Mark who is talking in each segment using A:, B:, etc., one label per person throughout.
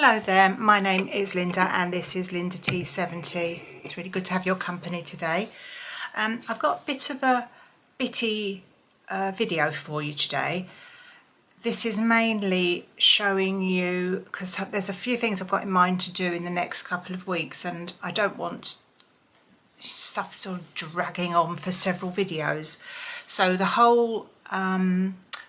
A: Hello there, my name is Linda and this is Linda T70. It's really good to have your company today. I've got a bit of a bitty video for you today. This is mainly showing you, because there's a few things I've got in mind to do in the next couple of weeks and I don't want stuff sort of dragging on for several videos. So the whole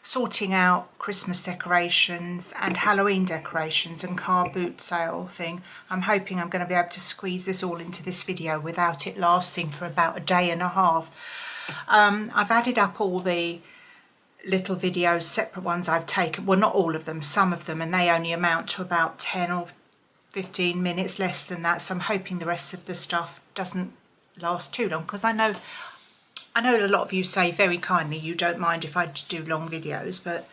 A: sorting out Christmas decorations and Halloween decorations and car boot sale thing, I'm hoping I'm going to be able to squeeze this all into this video without it lasting for about a day and a half. I've added up all the little videos, separate ones I've taken, well not all of them, some of them, and they only amount to about 10 or 15 minutes, less than that, so I'm hoping the rest of the stuff doesn't last too long, because I know a lot of you say very kindly you don't mind if I do long videos, but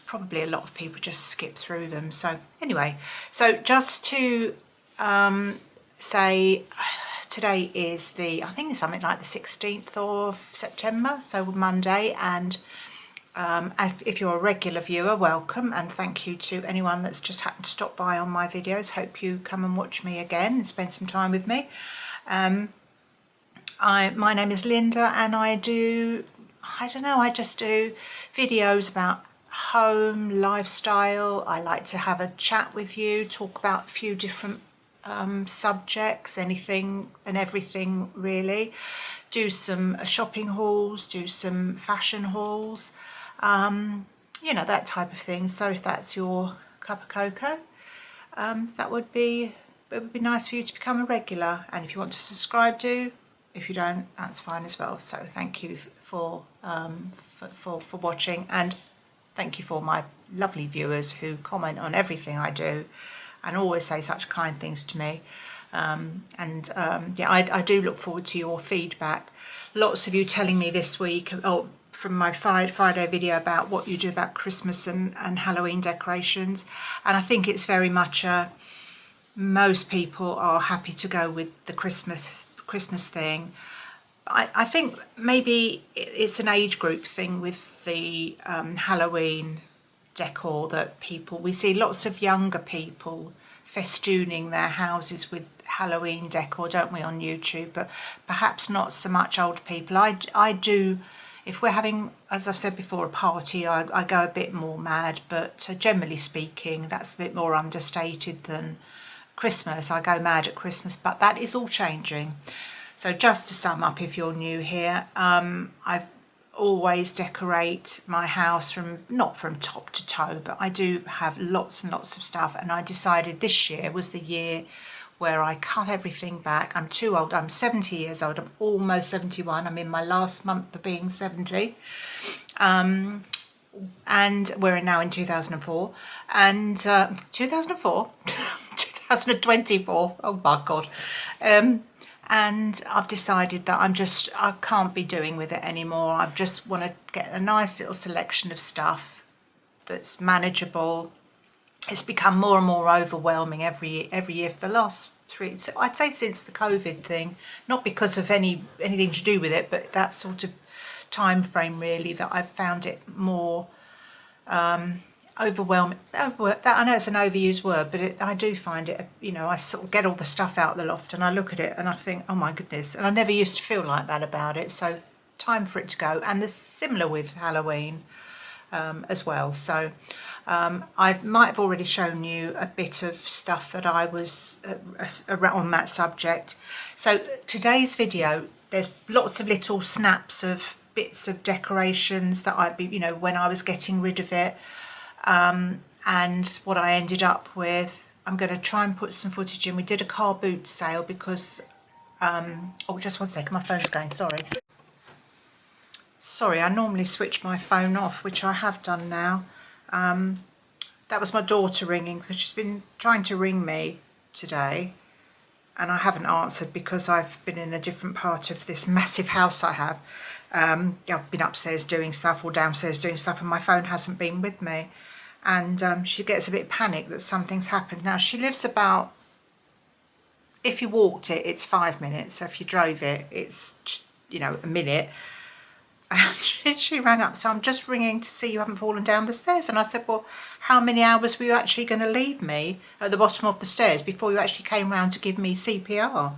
A: probably a lot of people just skip through them. So anyway, so just to say, today is I think it's something like the 16th of September, so Monday, and if you're a regular viewer, welcome, and thank you to anyone that's just happened to stop by on my videos. Hope you come and watch me again and spend some time with me. My name is Linda and I just do videos about home, lifestyle. I like to have a chat with you, talk about a few different subjects, anything and everything really. Do some shopping hauls, do some fashion hauls, you know, that type of thing. So if that's your cup of cocoa, it would be nice for you to become a regular, and if you want to subscribe, do. If you don't, that's fine as well. So thank you for watching, and thank you for my lovely viewers who comment on everything I do and always say such kind things to me. Yeah, I do look forward to your feedback. Lots of you telling me this week, from my Friday video, about what you do about Christmas and Halloween decorations, and I think it's very much most people are happy to go with the Christmas thing. I think maybe it's an age group thing with the Halloween decor, that we see lots of younger people festooning their houses with Halloween decor, don't we, on YouTube, but perhaps not so much old people. I do, if we're having, as I've said before, a party, I go a bit more mad, but generally speaking that's a bit more understated than Christmas. I go mad at Christmas, but that is all changing. So just to sum up, if you're new here, I always decorate my house not from top to toe, but I do have lots and lots of stuff, and I decided this year was the year where I cut everything back. I'm too old. I'm 70 years old. I'm almost 71. I'm in my last month of being 70. And we're now in 2004. And 2004? 2024, oh my god. And I've decided that I can't be doing with it anymore. I just want to get a nice little selection of stuff that's manageable. It's become more and more overwhelming every year for the last I'd say since the COVID thing, not because of anything to do with it, but that sort of time frame really, that I've found it more overwhelming. I know it's an overused word, but I do find it, you know, I sort of get all the stuff out of the loft and I look at it and I think, oh my goodness, and I never used to feel like that about it. So time for it to go. And there's similar with Halloween as well. So I might have already shown you a bit of stuff that I was on that subject. So today's video, there's lots of little snaps of bits of decorations that I'd be, you know, when I was getting rid of it. And what I ended up with, I'm going to try and put some footage in. We did a car boot sale because, oh, just one second, my phone's going, sorry, I normally switch my phone off, which I have done now. That was my daughter ringing, because she's been trying to ring me today and I haven't answered because I've been in a different part of this massive house I have. I've been upstairs doing stuff or downstairs doing stuff, and my phone hasn't been with me. And she gets a bit panicked that something's happened. Now she lives about, if you walked it, it's 5 minutes. So if you drove it, it's, you know, a minute. And she rang up, so I'm just ringing to see you haven't fallen down the stairs. And I said, well, how many hours were you actually going to leave me at the bottom of the stairs before you actually came round to give me CPR?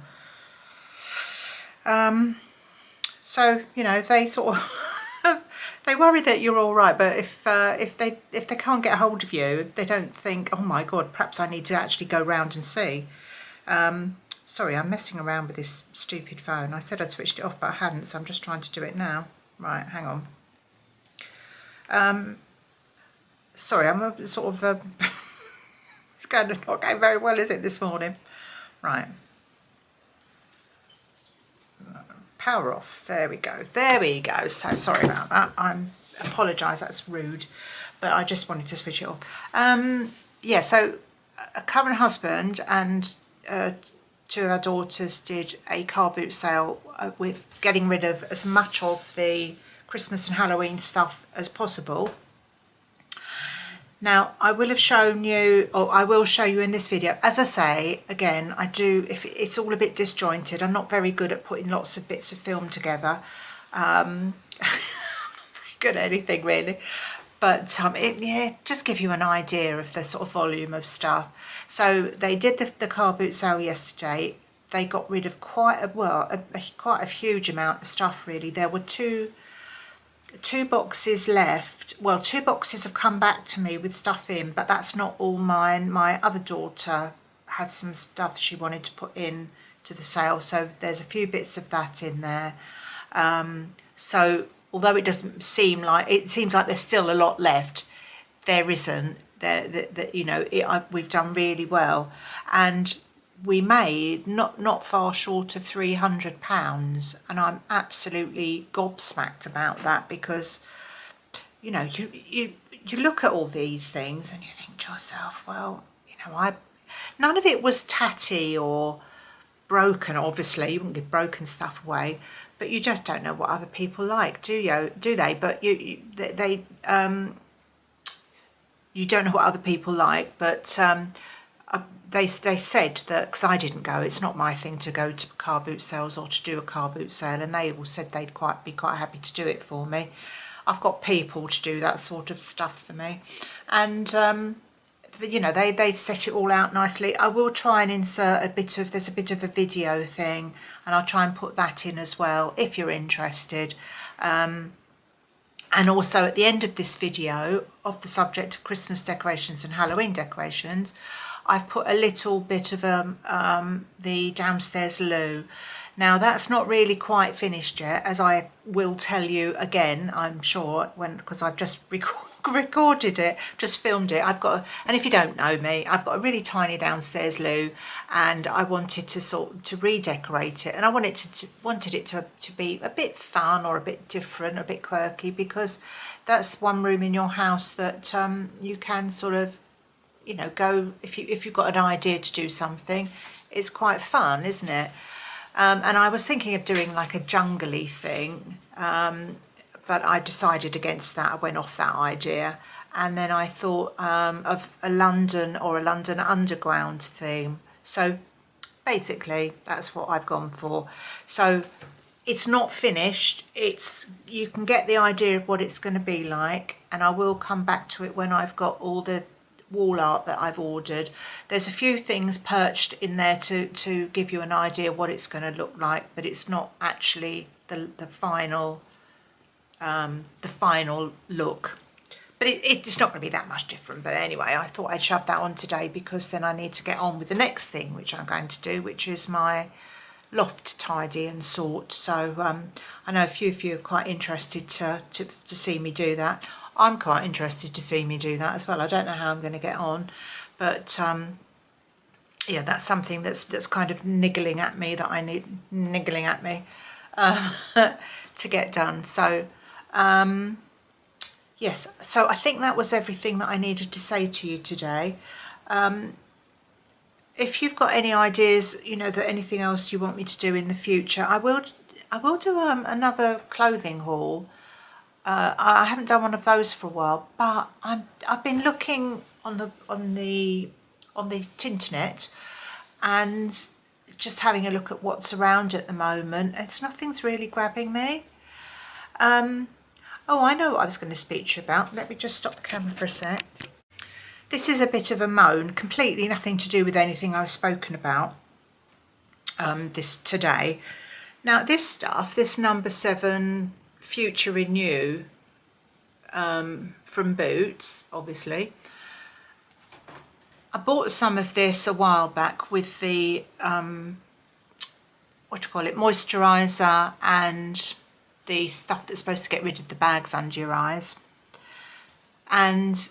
A: So, you know, they sort of, they worry that you're all right, but if they can't get hold of you, they don't think, oh my God, perhaps I need to actually go round and see. Sorry, I'm messing around with this stupid phone. I said I'd switched it off, but I hadn't, so I'm just trying to do it now. Right, hang on. Sorry, I'm a sort of it's not going very well, is it, this morning? Right. Power off. There we go. There we go. So sorry about that. I apologise. That's rude, but I just wanted to switch it off. Yeah. So a current husband and two of our daughters did a car boot sale with getting rid of as much of the Christmas and Halloween stuff as possible. Now, I will have shown you, or I will show you in this video. As I say, again, I do, if it's all a bit disjointed, I'm not very good at putting lots of bits of film together. I'm not very good at anything, really. But yeah, just give you an idea of the sort of volume of stuff. So they did the car boot sale yesterday. They got rid of quite a huge amount of stuff, really. There were two boxes left. Well, 2 boxes have come back to me with stuff in, but that's not all mine. My other daughter had some stuff she wanted to put in to the sale, so there's a few bits of that in there. So although it doesn't seem like, it seems like there's still a lot left, there isn't. You know, we've done really well, and we made not far short of £300, and I'm absolutely gobsmacked about that, because you know, you look at all these things and you think to yourself, well, you know, none of it was tatty or broken. Obviously you wouldn't give broken stuff away, but you just don't know what other people like, do they? But you don't know what other people like, but they said that, because I didn't go, it's not my thing to go to car boot sales or to do a car boot sale, and they all said they'd be quite happy to do it for me. I've got people to do that sort of stuff for me, and you know, they set it all out nicely. I will try and insert there's a bit of a video thing, and I'll try and put that in as well if you're interested. And also at the end of this video, of the subject of Christmas decorations and Halloween decorations, I've put a little bit of the downstairs loo. Now that's not really quite finished yet, as I will tell you again, I'm sure, because I've just recorded it, just filmed it. And if you don't know me, I've got a really tiny downstairs loo, and I wanted to redecorate it, and I wanted it to be a bit fun, or a bit different, a bit quirky, because that's one room in your house that you can sort of, you know, go, if you've got an idea to do something, it's quite fun, isn't it? And I was thinking of doing like a jungly thing, but I decided against that. I went off that idea, and then I thought of a London Underground theme. So basically that's what I've gone for. So it's not finished, you can get the idea of what it's going to be like, and I will come back to it when I've got all the wall art that I've ordered. There's a few things perched in there to give you an idea what it's going to look like, but it's not actually the final look. But it's not going to be that much different. But anyway, I thought I'd shove that on today, because then I need to get on with the next thing, which I'm going to do, which is my loft tidy and sort. So I know a few of you are quite interested to see me do that. I'm quite interested to see me do that as well. I don't know how I'm going to get on, but yeah, that's something that's kind of niggling at me, to get done. So yes, so I think that was everything that I needed to say to you today. If you've got any ideas, you know, that anything else you want me to do in the future, I will do another clothing haul. I haven't done one of those for a while, but I've been looking on the internet and just having a look at what's around at the moment. Nothing's really grabbing me. Oh, I know what I was going to speak to you about. Let me just stop the camera for a sec. This is a bit of a moan, completely nothing to do with anything I've spoken about this today. Now this stuff, this number 7 Future Renew from Boots, obviously. I bought some of this a while back with the moisturiser and the stuff that's supposed to get rid of the bags under your eyes, and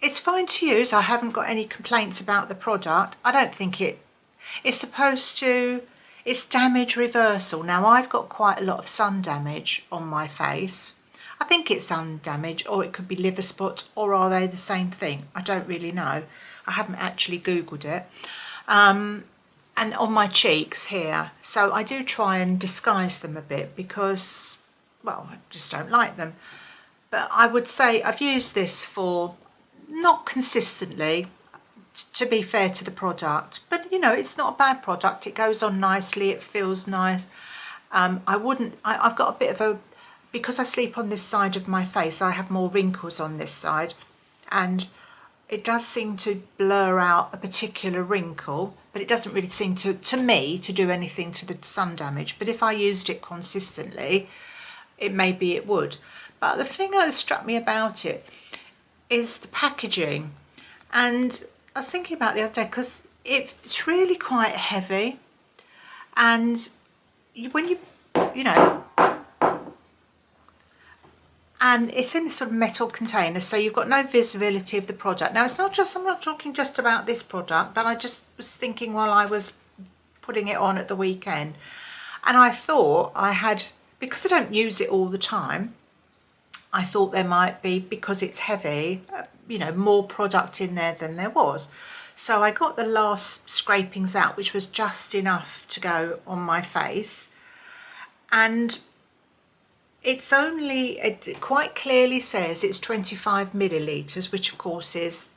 A: it's fine to use. I haven't got any complaints about the product. I don't think it's supposed to, it's damage reversal. Now I've got quite a lot of sun damage on my face. I think it's sun damage, or it could be liver spots, or are they the same thing? I don't really know. I haven't actually googled it. And on my cheeks here, so I do try and disguise them a bit because, well, I just don't like them. But I would say I've used this for, not consistently, to be fair to the product, but you know, it's not a bad product. It goes on nicely, it feels nice. I've got a bit of a, because I sleep on this side of my face, I have more wrinkles on this side, and it does seem to blur out a particular wrinkle, but it doesn't really seem to me to do anything to the sun damage. But if I used it consistently, maybe it would. But the thing that struck me about it is the packaging. And I was thinking about it the other day, because it's really quite heavy, and when you know, and it's in this sort of metal container, so you've got no visibility of the product. Now it's not just, I'm not talking just about this product, but I just was thinking while I was putting it on at the weekend, and I thought I had, because I don't use it all the time, I thought there might be, because it's heavy, you know, more product in there than there was. So I got the last scrapings out, which was just enough to go on my face, and it's only, it quite clearly says it's 25 millilitres, which of course is,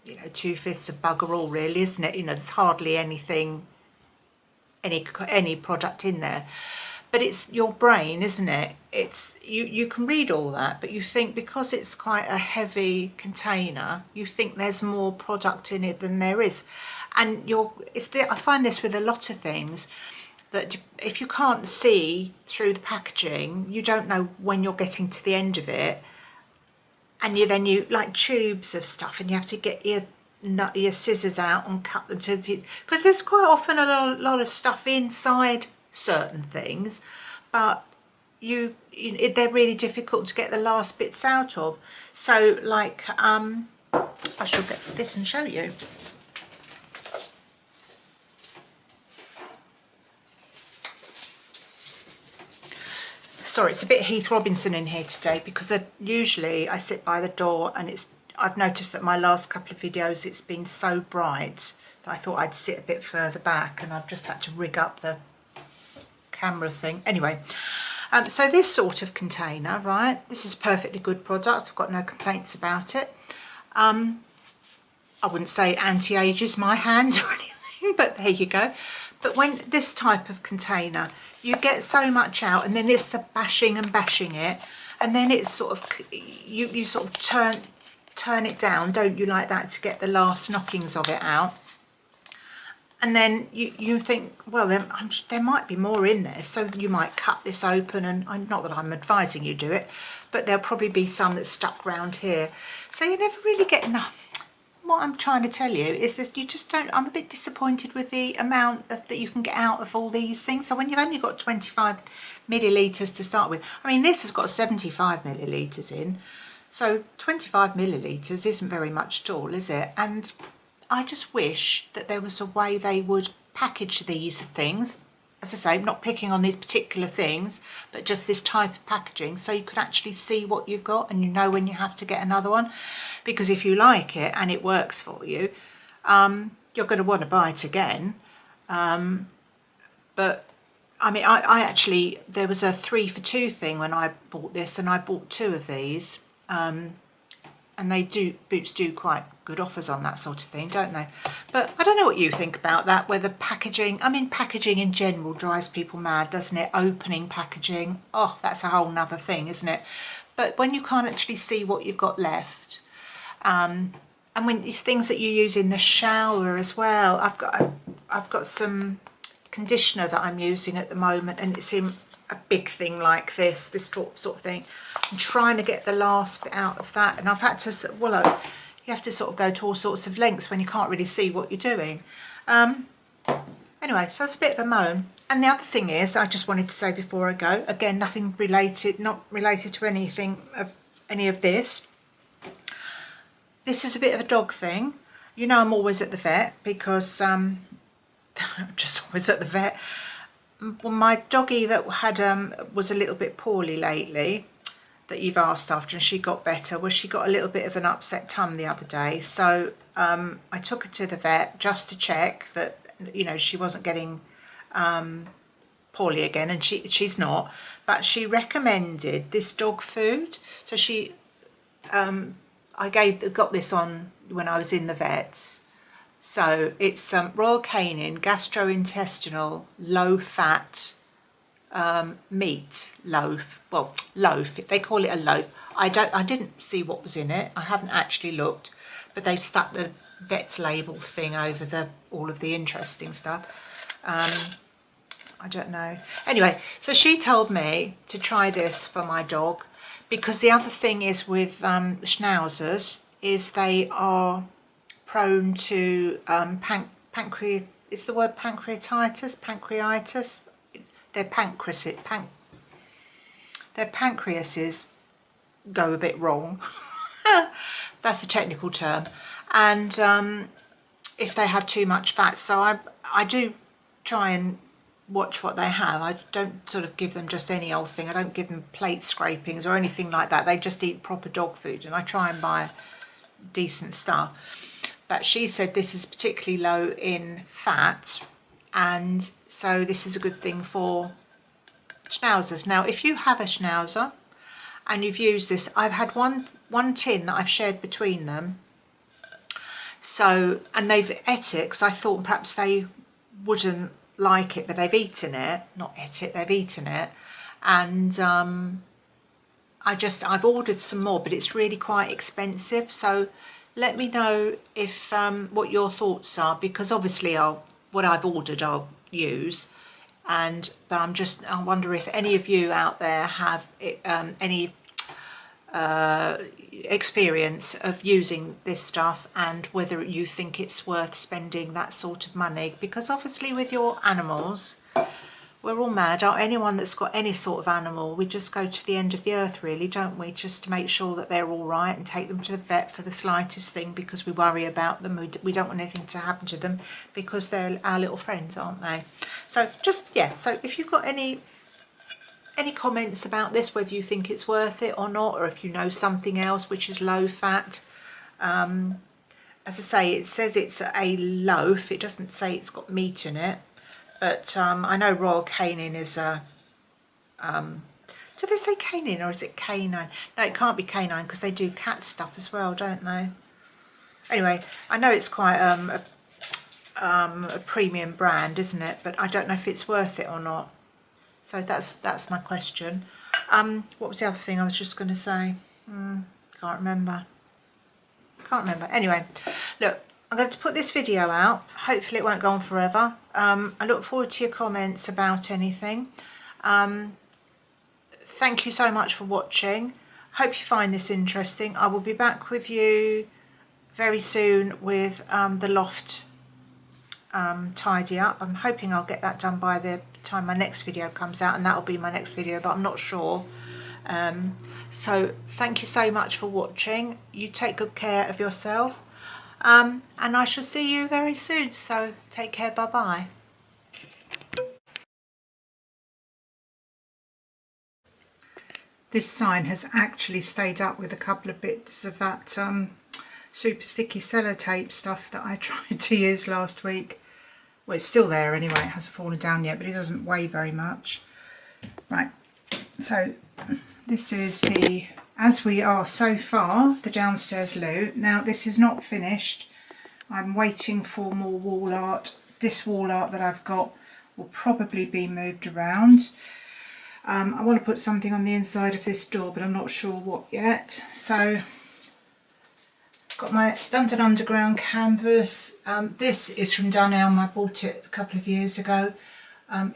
A: you know, 2/5 of bugger all really, isn't it? You know, there's hardly anything, any product in there. But it's your brain, isn't it? It's, you can read all that, but you think because it's quite a heavy container, you think there's more product in it than there is. And I find this with a lot of things, that if you can't see through the packaging, you don't know when you're getting to the end of it, and you like tubes of stuff, and you have to get your scissors out and cut them because there's quite often a lot of stuff inside certain things, but they're really difficult to get the last bits out of. So like I shall get this and show you. Sorry, it's a bit Heath Robinson in here today, because usually I sit by the door, and I've noticed that my last couple of videos it's been so bright that I thought I'd sit a bit further back, and I've just had to rig up the camera thing. Anyway, so this sort of container, right, this is a perfectly good product. I've got no complaints about it. I wouldn't say anti-ages my hands or anything, but there you go. But when this type of container, you get so much out, and then it's the bashing and bashing it, and then it's sort of, you sort of turn it down, don't you, like that, to get the last knockings of it out. And then you think, well, there might be more in there, so you might cut this open, and not that I'm advising you do it, but there'll probably be some that's stuck around here. So you never really get enough. What I'm trying to tell you is that you just don't, I'm a bit disappointed with the amount that you can get out of all these things. So when you've only got 25 millilitres to start with, I mean, this has got 75 millilitres in, so 25 millilitres isn't very much at all, is it? And I just wish that there was a way they would package these things. As I say, I'm not picking on these particular things, but just this type of packaging, so you could actually see what you've got, and you know when you have to get another one. Because if you like it and it works for you, you're going to want to buy it again. But I mean, I actually, there was a 3 for 2 thing when I bought this, and I bought 2 of these. and Boots do quite good offers on that sort of thing, don't they? But I don't know what you think about that, whether packaging, I mean packaging in general drives people mad, doesn't it? Opening packaging, oh, that's a whole nother thing, isn't it? But when you can't actually see what you've got left, and when things that you use in the shower as well, I've got some conditioner that I'm using at the moment, and it's in a big thing like this sort of thing. I'm trying to get the last bit out of that, and I've had to, well, you have to sort of go to all sorts of lengths when you can't really see what you're doing. Anyway, so that's a bit of a moan. And the other thing is, I just wanted to say before I go, again, nothing related, not related to anything of any of this. This is a bit of a dog thing. You know, I'm always at the vet because I'm just always at the vet. Well, my doggie that had was a little bit poorly lately, that you've asked after, and she got better. Well, she got a little bit of an upset tum the other day, so I took her to the vet just to check that, you know, she wasn't getting poorly again, and she's not. But she recommended this dog food, so she I got this on when I was in the vets. So it's Royal Canin gastrointestinal low fat meat loaf. Well, loaf, they call it a loaf. I didn't see what was in it. I haven't actually looked, but they've stuck the vet's label thing over all of the interesting stuff. I don't know. Anyway, so she told me to try this for my dog, because the other thing is with schnauzers is they are prone to is the word pancreatitis? Their pancreases go a bit wrong. That's a technical term. And if they have too much fat, so I do try and watch what they have. I don't sort of give them just any old thing. I don't give them plate scrapings or anything like that. They just eat proper dog food, and I try and buy decent stuff. But she said this is particularly low in fat, and so this is a good thing for schnauzers. Now, if you have a schnauzer and you've used this, I've had one tin that I've shared between them. So, and they've ate it because I thought perhaps they wouldn't like it, but they've eaten it. Not ate it, they've eaten it. And I've ordered some more, but it's really quite expensive. So let me know if what your thoughts are, because obviously what I've ordered I'll use, but I wonder if any of you out there have any experience of using this stuff, and whether you think it's worth spending that sort of money, because obviously with your animals, we're all mad. Anyone that's got any sort of animal, we just go to the end of the earth, really, don't we, just to make sure that they're all right and take them to the vet for the slightest thing, because we worry about them. We don't want anything to happen to them, because they're our little friends, aren't they? So just, yeah, so if you've got any comments about this, whether you think it's worth it or not, or if you know something else which is low fat. As I say, it says it's a loaf, it doesn't say it's got meat in it. But I know Royal Canin is a, do they say canine or is it canine? No, it can't be canine, because they do cat stuff as well, don't they? Anyway, I know it's quite a premium brand, isn't it? But I don't know if it's worth it or not. So that's my question. What was the other thing I was just going to say? Can't remember. Anyway, look, I'm going to put this video out. Hopefully it won't go on forever. I look forward to your comments about anything. Thank you so much for watching. Hope you find this interesting. I will be back with you very soon with the loft tidy up. I'm hoping I'll get that done by the time my next video comes out, and that'll be my next video, but I'm not sure. So thank you so much for watching. You take good care of yourself. And I shall see you very soon, so take care, bye bye. This sign has actually stayed up with a couple of bits of that super sticky sellotape stuff that I tried to use last week. Well, it's still there anyway, it hasn't fallen down yet, but it doesn't weigh very much. Right, so this is the as we are so far, the downstairs loo. Now this is not finished. I'm waiting for more wall art. This wall art that I've got will probably be moved around. I want to put something on the inside of this door, but I'm not sure what yet. So got my London Underground canvas. This is from Dunelm. I bought it a couple of years ago.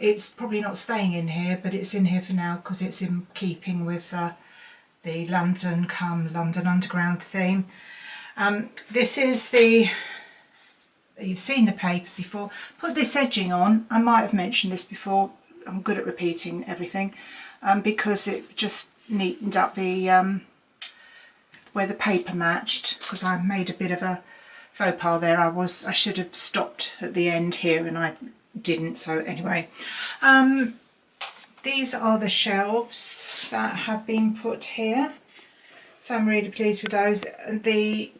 A: It's probably not staying in here, but it's in here for now because it's in keeping with the London Underground theme. This is you've seen the paper before. Put this edging on. I might have mentioned this before. I'm good at repeating everything because it just neatened up the where the paper matched, because I made a bit of a faux pas there. I should have stopped at the end here and I didn't. So anyway, these are the shelves that have been put here. So I'm really pleased with those. The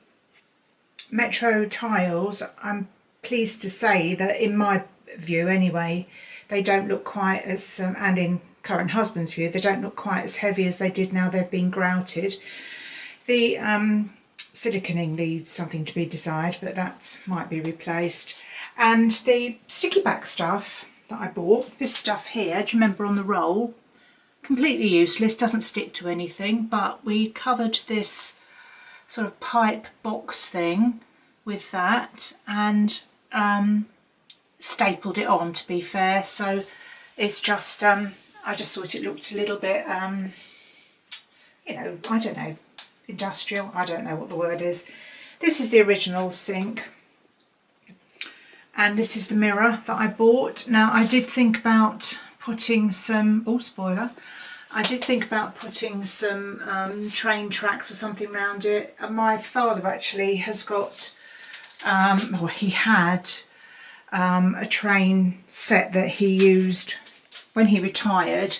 A: Metro tiles, I'm pleased to say that in my view anyway, they don't look quite as, and in current husband's view, they don't look quite as heavy as they did now they've been grouted. The siliconing leaves something to be desired, but that might be replaced. And the sticky back stuff that I bought, this stuff here, do you remember on the roll? Completely useless, doesn't stick to anything, but we covered this sort of pipe box thing with that and stapled it on, to be fair. So it's just, I just thought it looked a little bit, you know, I don't know, industrial, I don't know what the word is. This is the original sink, and this is the mirror that I bought. Now I did think about putting some, oh spoiler, I did think about putting some train tracks or something around it. And my father actually has got, or he had a train set that he used when he retired.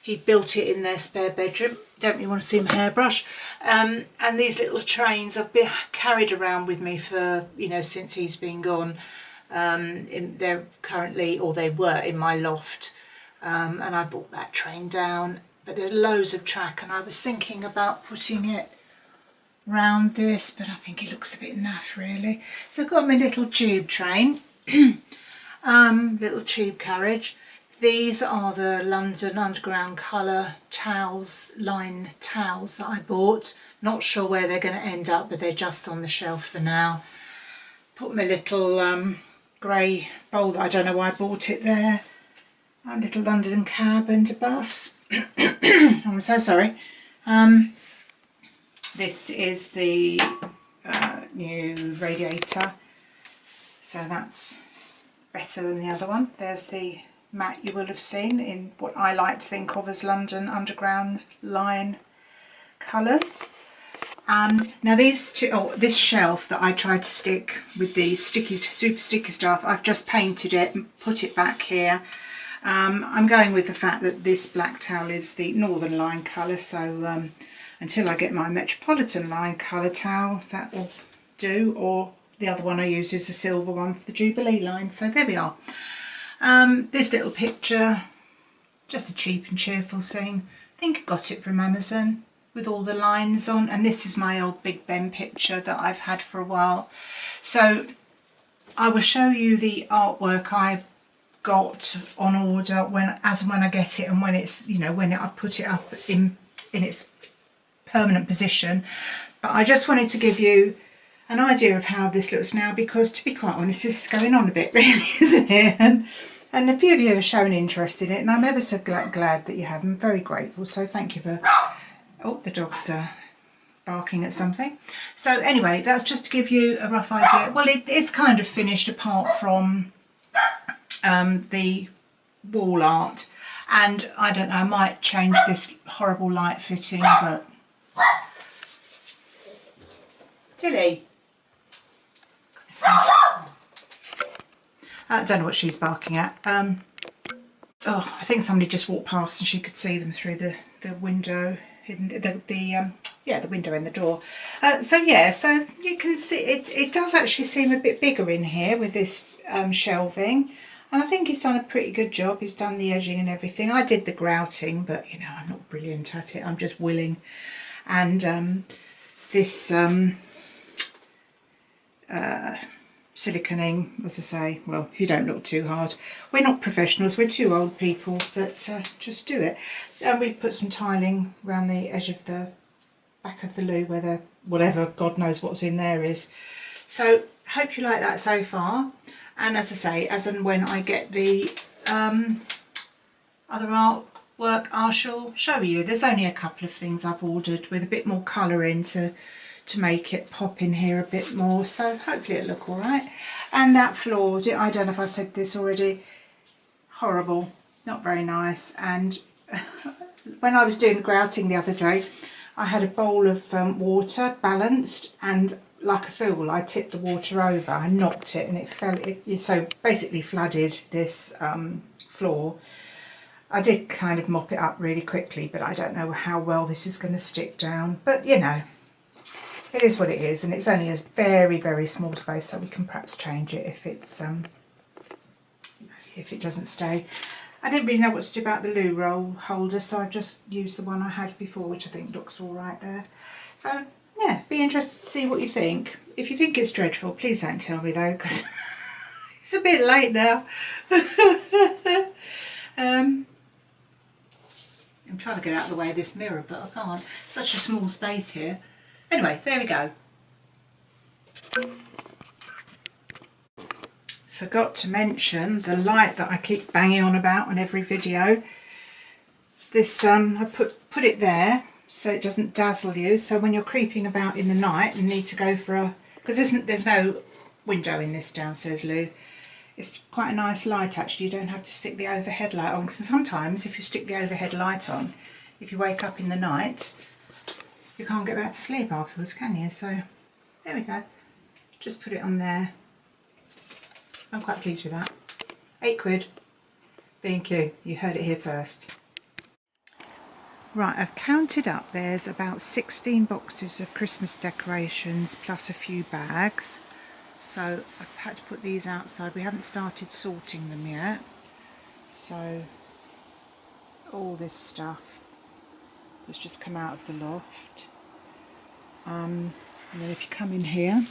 A: He built it in their spare bedroom. Don't really want to see him hairbrush. And these little trains I've been carried around with me for, you know, since he's been gone. They're currently, or they were, in my loft. And I brought that train down. But there's loads of track, and I was thinking about putting it round this, but I think it looks a bit naff really. So I've got my little tube train, little tube carriage. These are the London Underground colour towels, line towels that I bought. Not sure where they're going to end up, but they're just on the shelf for now. Put my little grey bowl that I don't know why I bought it there. A little London cab and a bus. I'm so sorry. This is the new radiator. So that's better than the other one. There's the mat you will have seen in what I like to think of as London Underground line colours. Now these two, this shelf that I tried to stick with the super sticky stuff, I've just painted it and put it back here. I'm going with the fact that this black towel is the Northern line colour, so until I get my Metropolitan line colour towel, that will do, or the other one I use is the silver one for the Jubilee line. So there we are. This little picture, just a cheap and cheerful thing. I think I got it from Amazon with all the lines on, and this is my old Big Ben picture that I've had for a while. So I will show you the artwork I got on order when I get it, and when it's, you know, when I've put it up in its permanent position. But I just wanted to give you an idea of how this looks now, because to be quite honest, this is going on a bit really, isn't it? And a few of you have shown interest in it, and I'm ever so glad that you have. I'm very grateful, so thank you for, oh, the dog's barking at something. So anyway, that's just to give you a rough idea. Well, it's kind of finished apart from the wall art, and I don't know, I might change this horrible light fitting, but Tilly, I don't know what she's barking at. Oh, I think somebody just walked past and she could see them through the window, the window in the door. So yeah, so you can see it does actually seem a bit bigger in here with this shelving. And I think he's done a pretty good job. He's done the edging and everything. I did the grouting, but you know, I'm not brilliant at it. I'm just willing. and this siliconing, as I say. Well, you don't look too hard. We're not professionals, we're two old people that just do it. And we put some tiling around the edge of the back of the loo where the whatever, God knows what's in there is. So hope you like that so far, and as I say, as and when I get the other artwork, I shall show you. There's only a couple of things I've ordered with a bit more colour in to make it pop in here a bit more, so hopefully it'll look all right. And that floor, I don't know if I said this already, horrible, not very nice. And when I was doing the grouting the other day, I had a bowl of water balanced, and like a fool I tipped the water over. I knocked it and it fell, so basically flooded this floor. I did kind of mop it up really quickly, but I don't know how well this is going to stick down, but you know, it is what it is, and it's only a very, very small space, so we can perhaps change it if it's if it doesn't stay. I didn't really know what to do about the loo roll holder, so I've just used the one I had before, which I think looks all right there. So yeah, be interested to see what you think. If you think it's dreadful, please don't tell me though, because it's a bit late now. I'm trying to get out of the way of this mirror, but I can't. Such a small space here. Anyway, there we go. Forgot to mention the light that I keep banging on about in every video. This I put it there so it doesn't dazzle you, so when you're creeping about in the night and need to go for a, because there's no window in this downstairs loo, it's quite a nice light actually. You don't have to stick the overhead light on, because sometimes if you stick the overhead light on, if you wake up in the night, you can't get back to sleep afterwards, can you? So there we go, just put it on there. I'm quite pleased with that. £8, B&Q, you heard it here first. Right, I've counted up, there's about 16 boxes of Christmas decorations plus a few bags. So I've had to put these outside. We haven't started sorting them yet. So all this stuff has just come out of the loft. And then if you come in here,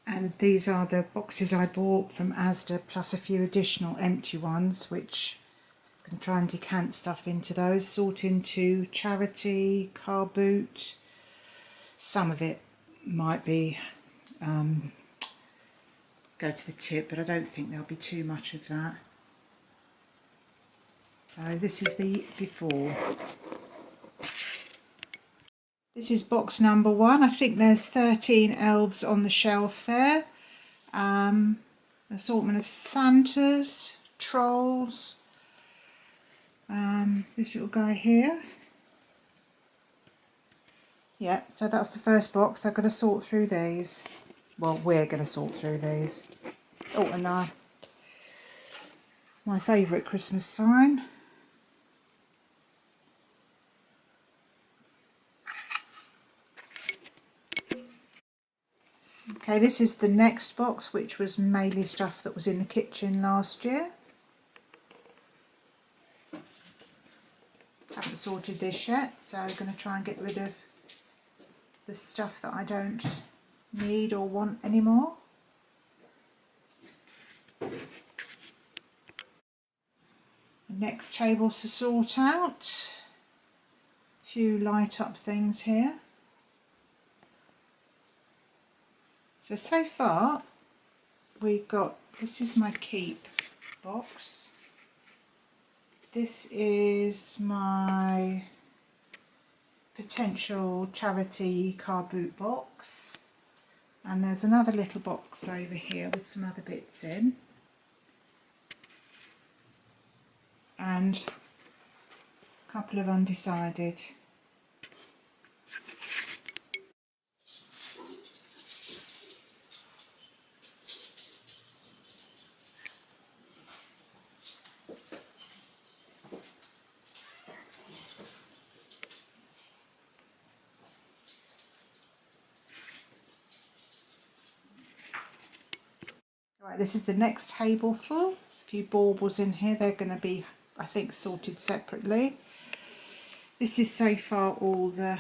A: and these are the boxes I bought from Asda, plus a few additional empty ones, which I can try and decant stuff into those, sort into charity, car boot. Some of it might be go to the tip, but I don't think there'll be too much of that. So this is the before. This is box number 1. I think there's 13 elves on the shelf there. Assortment of Santas, trolls, this little guy here. Yeah, so that's the first box. I've got to sort through these. Well, we're going to sort through these. Oh, and my favourite Christmas sign. Okay, this is the next box, which was mainly stuff that was in the kitchen last year. Haven't sorted this yet, so I'm going to try and get rid of the stuff that I don't need or want anymore. The next table to sort out. A few light up things here. So far we've got, this is my keep box. This is my potential charity car boot box. And there's another little box over here with some other bits in. And a couple of undecided. Right, this is the next table full. There's a few baubles in here. They're going to be, I think, sorted separately. This is so far all the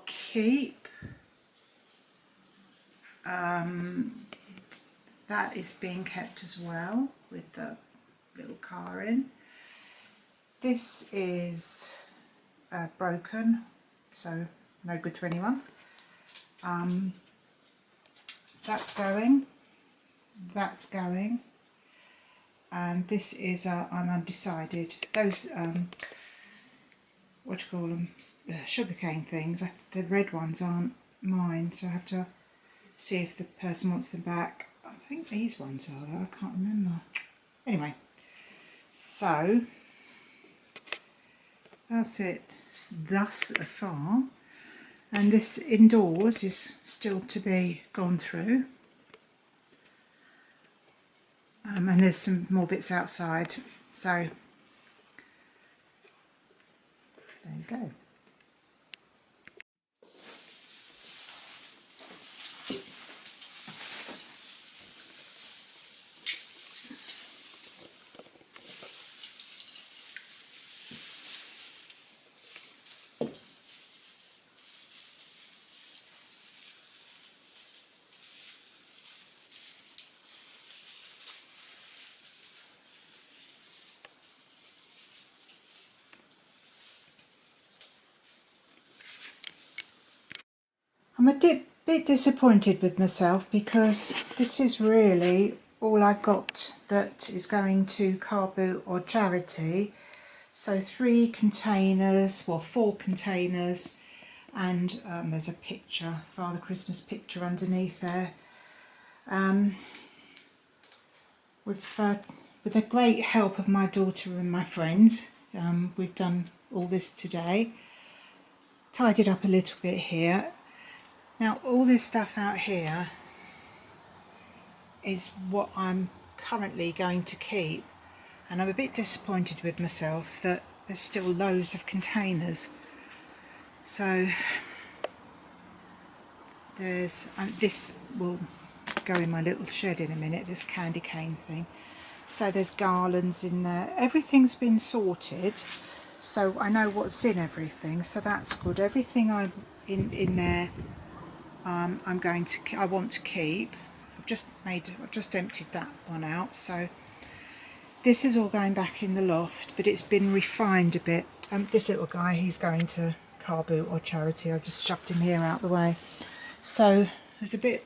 A: keep. That is being kept as well with the little car in. This is broken, so no good to anyone. That's going, and this is I'm undecided. Those what do you call them, sugarcane things, the red ones aren't mine, so I have to see if the person wants them back. I think these ones are though, I can't remember. Anyway, so that's it thus far, and this indoors is still to be gone through, and there's some more bits outside, so there you go. I'm a bit disappointed with myself because this is really all I've got that is going to car boot or charity. So 3 containers, well 4 containers, and there's a picture, Father Christmas picture underneath there. With the great help of my daughter and my friends, we've done all this today. Tidied up a little bit here. Now all this stuff out here is what I'm currently going to keep, and I'm a bit disappointed with myself that there's still loads of containers. So there's this will go in my little shed in a minute, this candy cane thing. So there's garlands in there. Everything's been sorted, so I know what's in everything, so that's good. Everything I'm in there I want to keep. I've just emptied that one out, so this is all going back in the loft, but it's been refined a bit. This little guy, he's going to car boot or charity. I've just shoved him here out the way, so there's a bit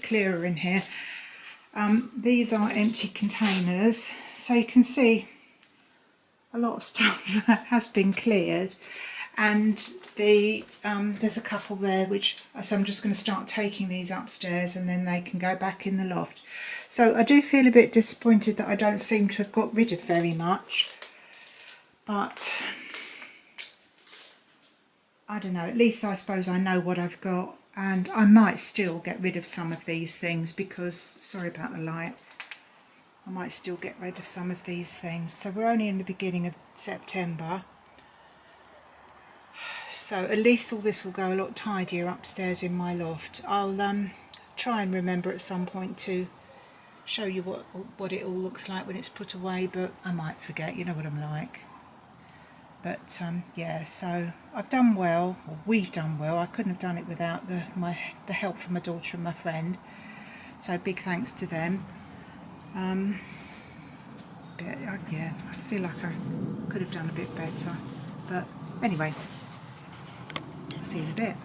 A: clearer in here. These are empty containers, so you can see a lot of stuff has been cleared, and there's a couple there so I'm just going to start taking these upstairs and then they can go back in the loft. So I do feel a bit disappointed that I don't seem to have got rid of very much, but I don't know, at least I suppose I know what I've got, and I might still get rid of some of these things because, sorry about the light, I might still get rid of some of these things. So we're only in the beginning of September, so at least all this will go a lot tidier upstairs in my loft. I'll try and remember at some point to show you what it all looks like when it's put away, but I might forget, you know what I'm like. But yeah, so I've done well, or we've done well. I couldn't have done it without the help from my daughter and my friend, so big thanks to them. But yeah, I feel like I could have done a bit better, but anyway, I'll see you in a bit.